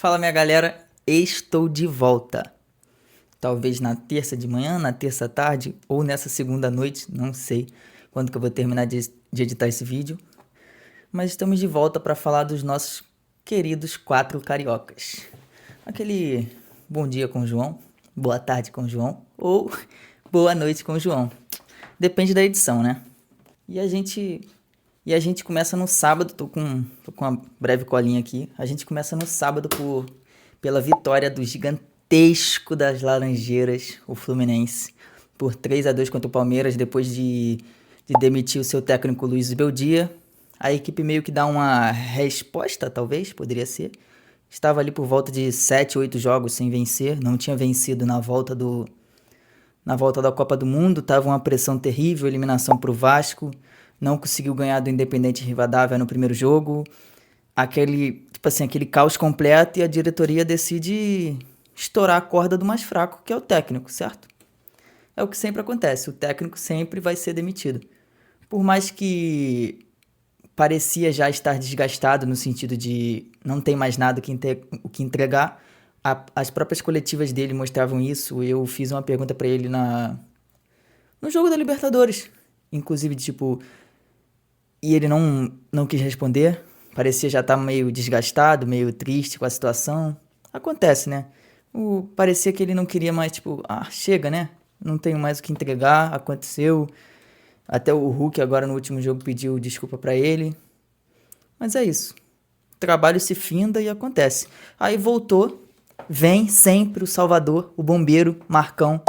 Fala, minha galera, estou de volta. Talvez na terça de manhã, na terça à tarde ou nessa segunda noite, não sei quando que eu vou terminar de editar esse vídeo. Mas estamos de volta para falar dos nossos queridos quatro cariocas. Aquele bom dia com o João, boa tarde com o João ou boa noite com o João. Depende da edição, né? E a gente começa no sábado, tô com uma breve colinha aqui. A gente começa no sábado pela vitória do gigantesco das Laranjeiras, o Fluminense, por 3-2 contra o Palmeiras, depois de demitir o seu técnico Luiz Beldia. A equipe meio que dá uma resposta, talvez, poderia ser. Estava ali por volta de 7, 8 jogos sem vencer, não tinha vencido na volta da Copa do Mundo, tava uma pressão terrível, eliminação pro Vasco, não conseguiu ganhar do Independente Rivadavia no primeiro jogo, aquele caos completo, e a diretoria decide estourar a corda do mais fraco, que é o técnico, certo? É o que sempre acontece, o técnico sempre vai ser demitido. Por mais que parecia já estar desgastado no sentido de não tem mais nada o que entregar, as próprias coletivas dele mostravam isso. Eu fiz uma pergunta pra ele no jogo da Libertadores, inclusive, tipo, e ele não quis responder. Parecia já estar meio desgastado, meio triste com a situação. Acontece, né? Parecia que ele não queria mais, tipo, chega, né? Não tenho mais o que entregar, aconteceu. Até o Hulk agora no último jogo pediu desculpa pra ele. Mas é isso. O trabalho se finda e acontece. Aí voltou, vem sempre o Salvador, o bombeiro, Marcão.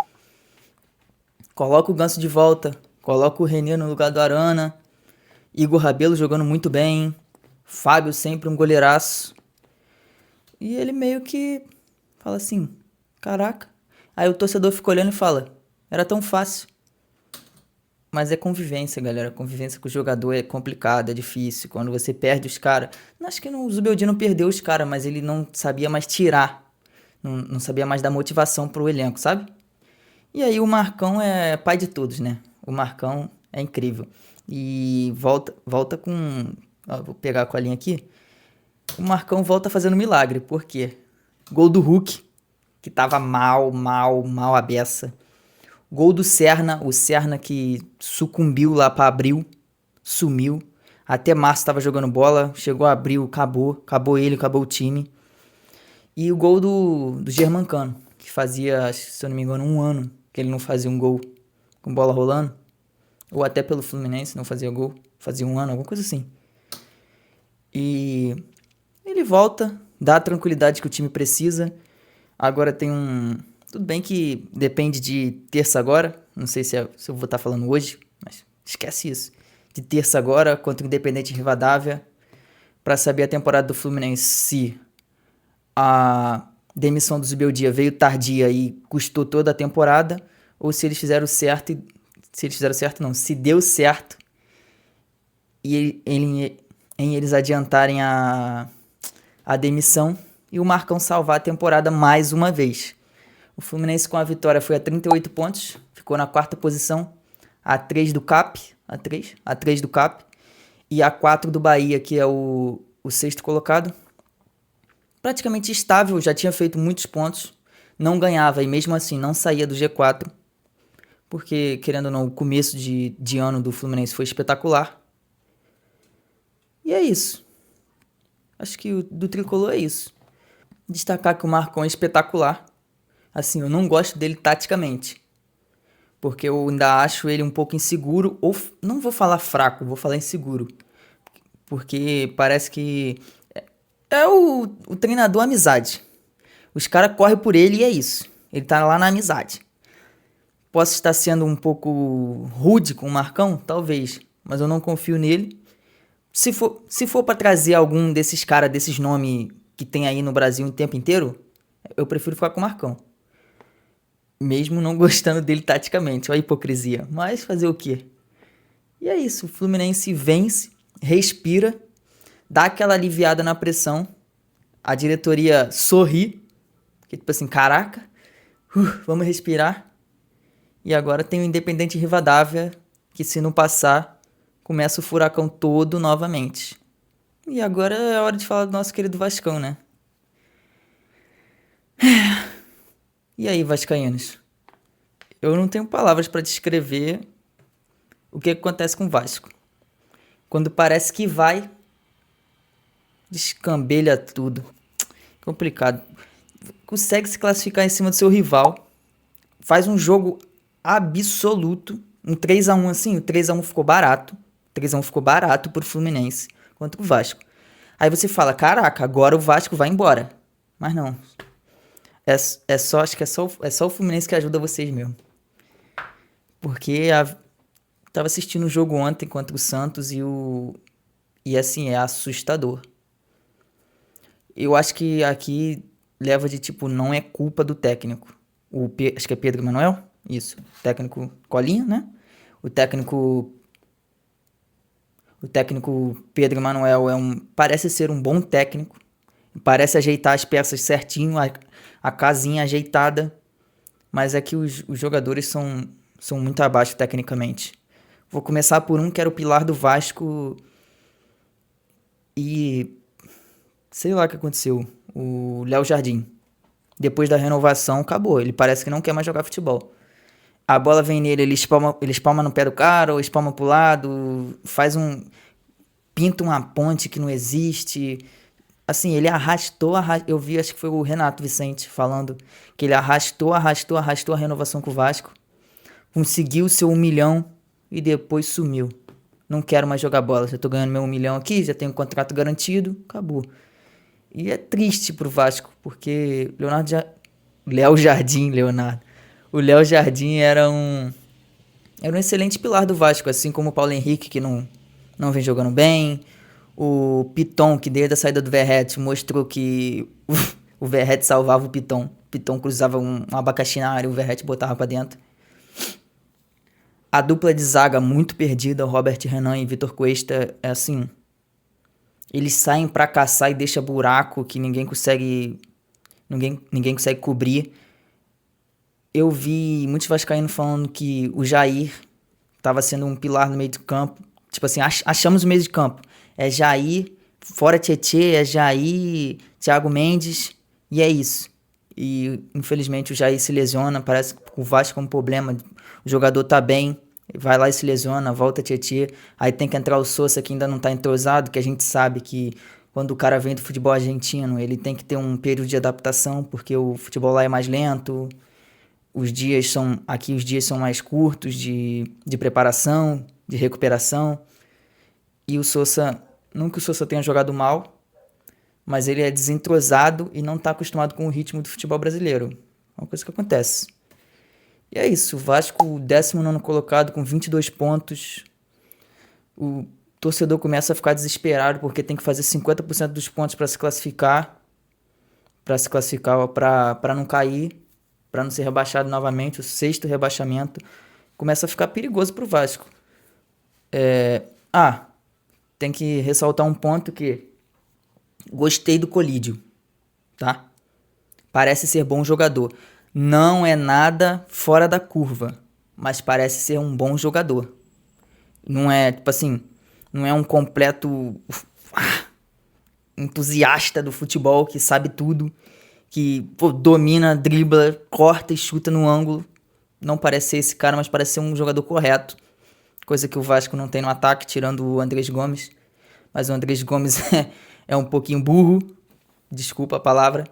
Coloca o Ganso de volta, coloca o René no lugar do Arana. Igor Rabelo jogando muito bem. Fábio sempre um goleiraço. E ele meio que fala assim, caraca. Aí o torcedor fica olhando e fala, era tão fácil. Mas é convivência, galera. Convivência com o jogador é complicado, é difícil. Quando você perde os caras... Acho que o Zubeldia não perdeu os caras, mas ele não sabia mais tirar. Não sabia mais dar motivação pro elenco, sabe? E aí o Marcão é pai de todos, né? O Marcão é incrível. E volta com... vou pegar a colinha aqui. O Marcão volta fazendo milagre. Por quê? Gol do Hulk, que tava mal a beça. Gol do Serna, o Serna que sucumbiu lá pra Abril, sumiu. Até março tava jogando bola, chegou a Abril, acabou ele, acabou o time. E o gol do Germancano, que fazia, se eu não me engano, 1 ano que ele não fazia um gol com bola rolando. Ou até pelo Fluminense não fazia gol, fazia 1 ano, alguma coisa assim. E ele volta, dá a tranquilidade que o time precisa. Agora tem tudo bem que depende de terça agora, não sei se eu vou estar falando hoje, mas esquece isso. De terça agora contra o Independente Rivadavia, para saber a temporada do Fluminense, se a demissão do Zubeldia veio tardia e custou toda a temporada, ou se eles fizeram certo, se deu certo em eles adiantarem a demissão e o Marcão salvar a temporada mais uma vez. O Fluminense com a vitória foi a 38 pontos, ficou na 4ª posição, a 3 do CAP, a 3 do CAP, e a 4 do Bahia, que é o 6º colocado. Praticamente estável, já tinha feito muitos pontos, não ganhava e mesmo assim não saía do G4, porque, querendo ou não, o começo de ano do Fluminense foi espetacular. E é isso. Acho que do Tricolor é isso. Destacar que o Marcão é espetacular. Assim, eu não gosto dele taticamente, porque eu ainda acho ele um pouco inseguro, ou não vou falar fraco, vou falar inseguro, porque parece que é o treinador amizade. Os caras correm por ele e é isso. Ele tá lá na amizade. Posso estar sendo um pouco rude com o Marcão? Talvez, mas eu não confio nele. Se for para trazer algum desses caras, desses nomes que tem aí no Brasil o tempo inteiro, eu prefiro ficar com o Marcão. Mesmo não gostando dele taticamente, olha a hipocrisia. Mas fazer o quê? E é isso, o Fluminense vence, respira, dá aquela aliviada na pressão, a diretoria sorri, que tipo assim, caraca, vamos respirar. E agora tem o Independente Rivadavia, que se não passar, começa o furacão todo novamente. E agora é a hora de falar do nosso querido Vascão, né? E aí, vascaínos? Eu não tenho palavras pra descrever o que acontece com o Vasco. Quando parece que vai, descambelha tudo. Complicado. Consegue se classificar em cima do seu rival. Faz um jogo absoluto. Um 3-1 assim, o 3-1 ficou barato. 3-1 ficou barato pro Fluminense contra o Vasco. Aí você fala, caraca, agora o Vasco vai embora. Mas não. Acho que é só o Fluminense que ajuda vocês mesmo. Porque tava assistindo o jogo ontem contra o Santos e assim, é assustador. Eu acho que aqui leva de tipo, não é culpa do técnico. Acho que é Pedro Manuel? Isso. Técnico Colinha, né? O técnico. O técnico Pedro Manuel parece ser um bom técnico. Parece ajeitar as peças certinho, a casinha ajeitada. Mas é que os jogadores são muito abaixo tecnicamente. Vou começar por um que era o pilar do Vasco. E sei lá o que aconteceu. O Léo Jardim. Depois da renovação, acabou. Ele parece que não quer mais jogar futebol. A bola vem nele, ele espalma no pé do cara, ou espalma pro lado, pinta uma ponte que não existe. Assim, ele eu vi, acho que foi o Renato Vicente falando, que ele arrastou a renovação com o Vasco, conseguiu seu 1 milhão e depois sumiu. Não quero mais jogar bola, já tô ganhando meu 1 milhão aqui, já tenho um contrato garantido, acabou. E é triste pro Vasco, porque Léo Jardim, Leonardo. O Léo Jardim era um excelente pilar do Vasco, assim como o Paulo Henrique, que não vem jogando bem. O Piton, que desde a saída do Verratti mostrou que o Verratti salvava o Piton. O Piton cruzava um abacaxi na área e o Verratti botava pra dentro. A dupla de zaga muito perdida, o Robert Renan e Vitor Cuesta, é assim. Eles saem pra caçar e deixa buraco que ninguém consegue cobrir. Eu vi muitos vascaínos falando que o Jair estava sendo um pilar no meio do campo. Tipo assim, achamos o meio de campo. É Jair, fora Tietê, é Jair, Thiago Mendes, e é isso. E infelizmente o Jair se lesiona, parece que o Vasco é um problema. O jogador tá bem, vai lá e se lesiona, volta Tietê. Aí tem que entrar o Sousa, que ainda não tá entrosado, que a gente sabe que quando o cara vem do futebol argentino, ele tem que ter um período de adaptação, porque o futebol lá é mais lento. Os dias são mais curtos de preparação, de recuperação. E o Sousa, não que o Sousa tenha jogado mal, mas ele é desentrosado e não está acostumado com o ritmo do futebol brasileiro. É uma coisa que acontece. E é isso, o Vasco, 19º colocado com 22 pontos. O torcedor começa a ficar desesperado porque tem que fazer 50% dos pontos para se classificar, para não cair, para não ser rebaixado novamente, o 6º rebaixamento. Começa a ficar perigoso pro Vasco. Tem que ressaltar um ponto que gostei do Colídio, tá? Parece ser bom jogador. Não é nada fora da curva, mas parece ser um bom jogador. Não é, tipo assim, não é um completo entusiasta do futebol que sabe tudo, que domina, dribla, corta e chuta no ângulo. Não parece ser esse cara, mas parece ser um jogador correto. Coisa que o Vasco não tem no ataque, tirando o Andrés Gomes. Mas o Andrés Gomes é um pouquinho burro. Desculpa a palavra.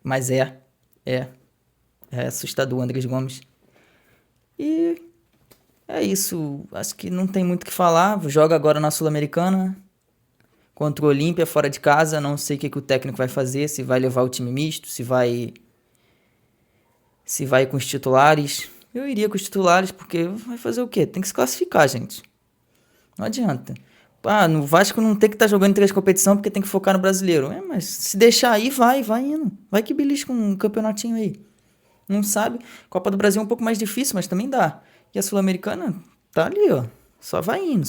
Mas é assustador o Andrés Gomes. E é isso. Acho que não tem muito o que falar. Joga agora na Sul-Americana contra o Olímpia, fora de casa. Não sei o que o técnico vai fazer. Se vai levar o time misto, se vai com os titulares. Eu iria com os titulares, porque vai fazer o quê? Tem que se classificar, gente. Não adianta. No Vasco não tem que estar jogando em 3 competições porque tem que focar no brasileiro. Mas se deixar aí, vai indo. Vai que belisca um campeonatinho aí. Não sabe? Copa do Brasil é um pouco mais difícil, mas também dá. E a Sul-Americana tá ali, ó. Só vai indo.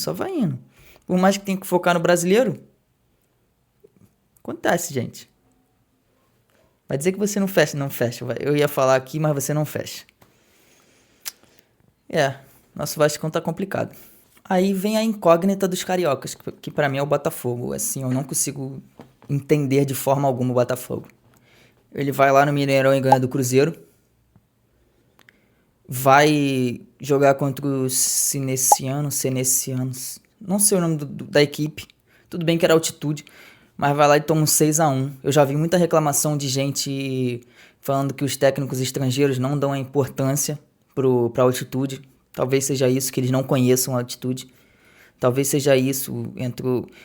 Por mais que tenha que focar no brasileiro, acontece, gente. Vai dizer que você não fecha. Não fecha. Eu ia falar aqui, mas você não fecha. Nosso Vasco tá complicado. Aí vem a incógnita dos cariocas, que pra mim é o Botafogo. Assim, eu não consigo entender de forma alguma o Botafogo. Ele vai lá no Mineirão e ganha do Cruzeiro. Vai jogar contra os Senecianos. Não sei o nome da equipe. Tudo bem que era altitude, mas vai lá e toma um 6-1. Eu já vi muita reclamação de gente falando que os técnicos estrangeiros não dão a importância pra altitude. Talvez seja isso, que eles não conheçam a altitude. Talvez seja isso.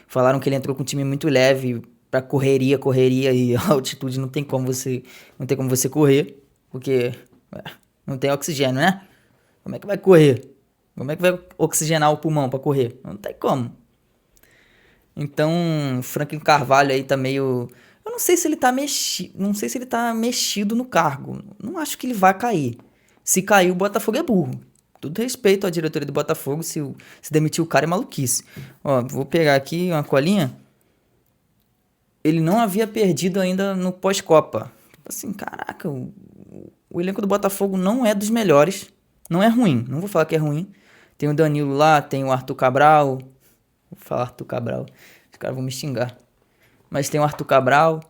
Falaram que ele entrou com um time muito leve pra correria, e a altitude não tem como você correr, porque não tem oxigênio, né? Como é que vai correr? Como é que vai oxigenar o pulmão pra correr? Não tem como. Então, Franklin Carvalho aí tá meio. Eu não sei se ele tá não sei se ele tá mexido no cargo. Não acho que ele vai cair. Se cair, o Botafogo é burro. Tudo respeito à diretoria do Botafogo, se demitir o cara é maluquice. Ó, vou pegar aqui uma colinha. Ele não havia perdido ainda no pós-Copa. Tipo assim, caraca, o elenco do Botafogo não é dos melhores. Não é ruim, não vou falar que é ruim. Tem o Danilo lá, tem o Arthur Cabral. Vou falar Arthur Cabral, os caras vão me xingar. Mas tem o Arthur Cabral.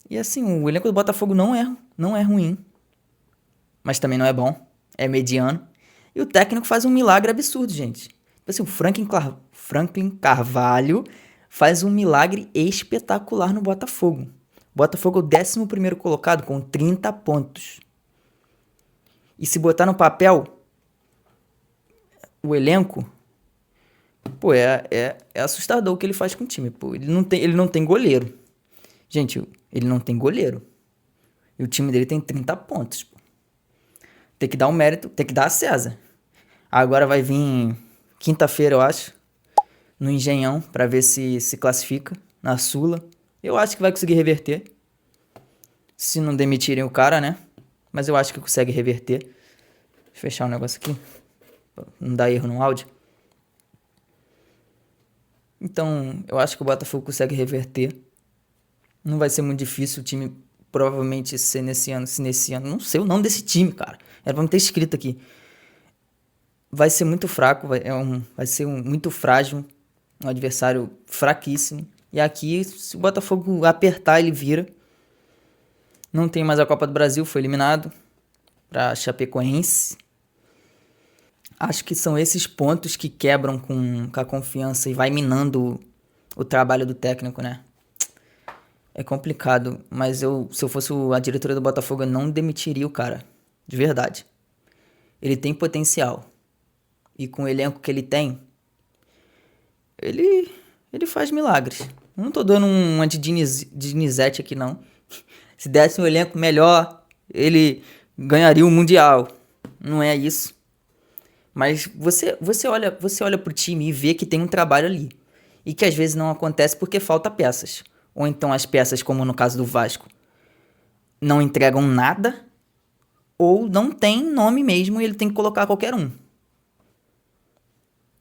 E assim, o elenco do Botafogo não é ruim. Mas também não é bom. É mediano. E o técnico faz um milagre absurdo, gente. Tipo assim, o Franklin Carvalho faz um milagre espetacular no Botafogo. O Botafogo é o 11º colocado com 30 pontos. E se botar no papel o elenco, pô, é assustador o que ele faz com o time. Pô, ele não tem goleiro. Gente, ele não tem goleiro. E o time dele tem 30 pontos. Pô. Tem que dar um mérito, tem que dar a César. Agora vai vir quinta-feira, eu acho, no Engenhão, pra ver se classifica na Sula. Eu acho que vai conseguir reverter. Se não demitirem o cara, né? Mas eu acho que consegue reverter. Deixa eu fechar um negócio aqui. Pra não dar erro no áudio. Então, eu acho que o Botafogo consegue reverter. Não vai ser muito difícil o time provavelmente ser nesse ano. Não sei o nome desse time, cara. Era pra me ter escrito aqui. Vai ser muito fraco, vai ser muito frágil. Um adversário fraquíssimo. E aqui, se o Botafogo apertar, ele vira. Não tem mais a Copa do Brasil, foi eliminado pra Chapecoense. Acho que são esses pontos que quebram com a confiança e vai minando o trabalho do técnico, né? É complicado, mas se eu fosse a diretoria do Botafogo, eu não demitiria o cara. De verdade. Ele tem potencial. E com o elenco que ele tem, ele faz milagres. Não tô dando uma de Dinizete aqui, não. Se desse um elenco melhor, ele ganharia o Mundial. Não é isso. Mas você olha pro time e vê que tem um trabalho ali. E que às vezes não acontece porque falta peças. Ou então as peças, como no caso do Vasco, não entregam nada. Ou não tem nome mesmo e ele tem que colocar qualquer um.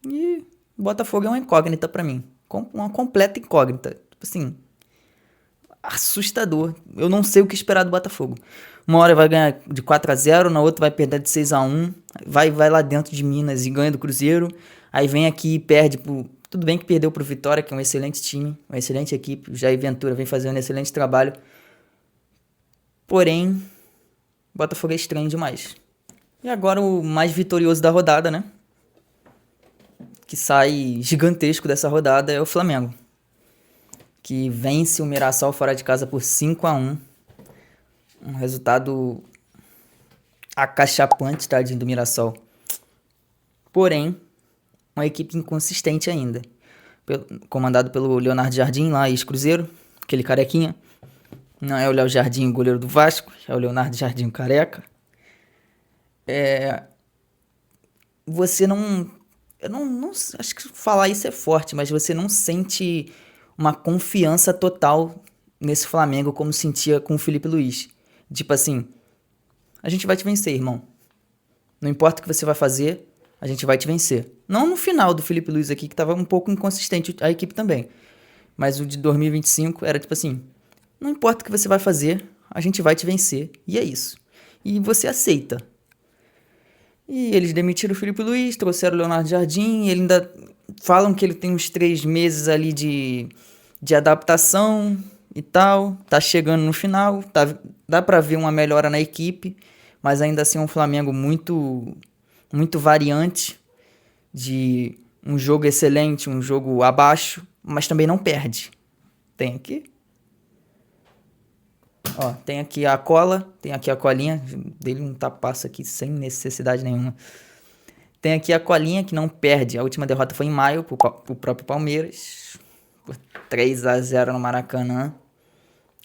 E o Botafogo é uma incógnita pra mim. Uma completa incógnita. Tipo assim, assustador. Eu não sei o que esperar do Botafogo. Uma hora vai ganhar de 4-0, na outra vai perder de 6-1. Vai lá dentro de Minas e ganha do Cruzeiro. Aí vem aqui e perde pro... Tudo bem que perdeu pro Vitória, que é um excelente time, uma excelente equipe. O Jair Ventura vem fazendo um excelente trabalho. Porém, o Botafogo é estranho demais. E agora o mais vitorioso da rodada, né? Que sai gigantesco dessa rodada é o Flamengo. Que vence o Mirassol fora de casa por 5-1. Um resultado acachapante, tadinho do Mirassol. Porém, uma equipe inconsistente ainda. Comandado pelo Leonardo Jardim, lá, ex-Cruzeiro. Aquele carequinha. Não é o Léo Jardim, o goleiro do Vasco. É o Leonardo Jardim, o careca. Você não... Eu não acho que falar isso é forte, mas você não sente uma confiança total nesse Flamengo como sentia com o Felipe Luiz. Tipo assim, a gente vai te vencer, irmão. Não importa o que você vai fazer, a gente vai te vencer. Não no final do Felipe Luiz aqui, que tava um pouco inconsistente a equipe também. Mas o de 2025 era tipo assim, não importa o que você vai fazer, a gente vai te vencer. E é isso. E você aceita. E eles demitiram o Felipe Luiz, trouxeram o Leonardo Jardim, e ele ainda falam que ele tem uns 3 meses ali de adaptação e tal, tá chegando no final, dá pra ver uma melhora na equipe, mas ainda assim é um Flamengo muito variante, de um jogo excelente, um jogo abaixo, mas também não perde. Tem aqui, ó, tem aqui a cola, tem aqui a colinha, dele um tapaço aqui sem necessidade nenhuma. Tem aqui a colinha que não perde. A última derrota foi em maio pro próprio Palmeiras, por 3-0 no Maracanã.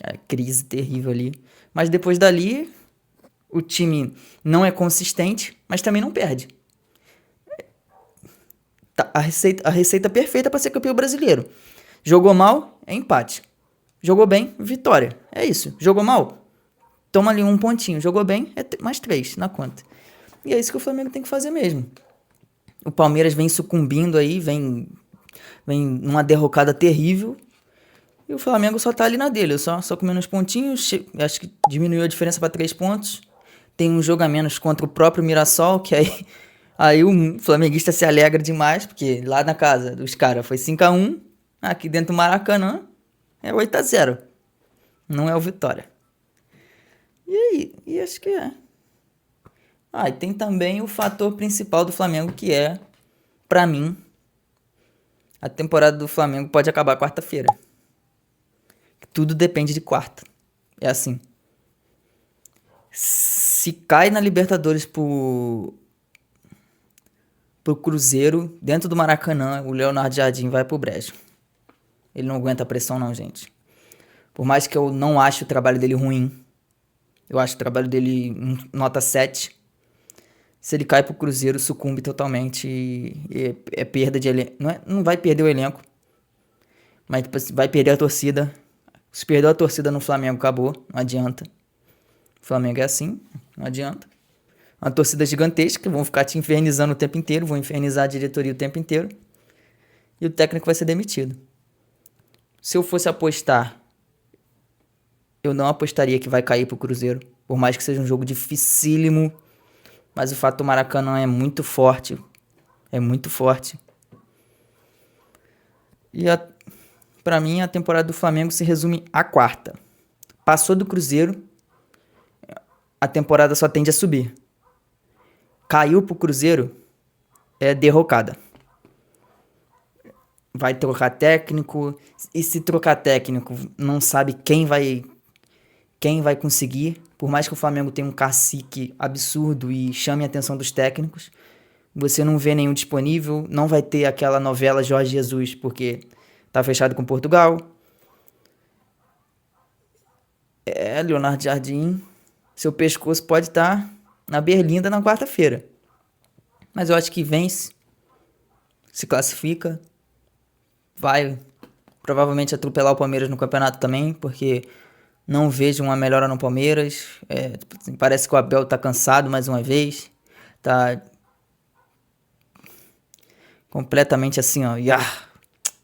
É, crise terrível ali. Mas depois dali, o time não é consistente, mas também não perde. Tá, a receita perfeita para ser campeão brasileiro. Jogou mal, é empate. Jogou bem, vitória. É isso. Jogou mal, toma ali um pontinho. Jogou bem, é mais 3 na conta. E é isso que o Flamengo tem que fazer mesmo. O Palmeiras vem sucumbindo aí, vem numa derrocada terrível. E o Flamengo só tá ali na dele, só comendo uns pontinhos. Acho que diminuiu a diferença para 3 pontos. Tem um jogo a menos contra o próprio Mirassol, que aí o flamenguista se alegra demais, porque lá na casa dos caras foi 5-1. Aqui dentro do Maracanã é 8-0. Não é o Vitória. E aí? E acho que é. Ah, e tem também o fator principal do Flamengo, que é, pra mim, a temporada do Flamengo pode acabar quarta-feira. Tudo depende de quarta. É assim. Se cai na Libertadores pro Cruzeiro, dentro do Maracanã, o Leonardo Jardim vai pro brejo. Ele não aguenta a pressão não, gente. Por mais que eu não ache o trabalho dele ruim, eu acho o trabalho dele nota 7. Se ele cai pro Cruzeiro, sucumbe totalmente e é perda de elenco. Não vai perder o elenco, mas tipo, vai perder a torcida. Se perdeu a torcida no Flamengo, acabou. Não adianta. O Flamengo é assim, não adianta. Uma torcida gigantesca, vão ficar te infernizando o tempo inteiro, vão infernizar a diretoria o tempo inteiro. E o técnico vai ser demitido. Se eu fosse apostar, eu não apostaria que vai cair pro Cruzeiro. Por mais que seja um jogo dificílimo. Mas o fato do Maracanã é muito forte. É muito forte. E pra mim, a temporada do Flamengo se resume à quarta. Passou do Cruzeiro, a temporada só tende a subir. Caiu pro Cruzeiro, é derrocada. Vai trocar técnico, e se trocar técnico, não sabe quem vai conseguir. Por mais que o Flamengo tenha um cacique absurdo e chame a atenção dos técnicos, você não vê nenhum disponível, não vai ter aquela novela Jorge Jesus, porque tá fechado com Portugal. É, Leonardo Jardim, seu pescoço pode estar na berlinda na quarta-feira. Mas eu acho que vence, se classifica, vai provavelmente atropelar o Palmeiras no campeonato também, porque não vejo uma melhora no Palmeiras. Tipo assim, parece que o Abel tá cansado mais uma vez. Tá completamente assim, ó.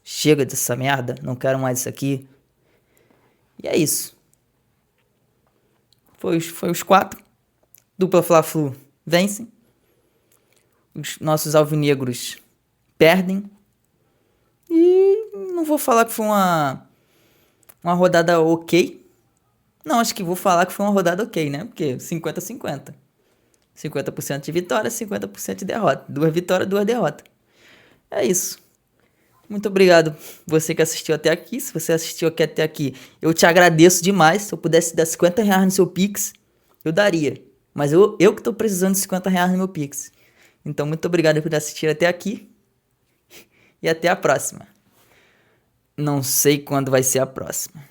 Chega dessa merda, não quero mais isso aqui. E é isso. Foi os 4. Dupla Fla-Flu vencem. Os nossos alvinegros perdem. E não vou falar que foi uma rodada ok. Não, acho que vou falar que foi uma rodada ok, né? Porque 50-50. 50% de vitória, 50% de derrota. 2 vitórias, 2 derrotas. É isso. Muito obrigado você que assistiu até aqui. Se você assistiu aqui até aqui, eu te agradeço demais. Se eu pudesse dar 50 reais no seu Pix, eu daria. Mas eu que tô precisando de 50 reais no meu Pix. Então, muito obrigado por assistir até aqui. E até a próxima. Não sei quando vai ser a próxima.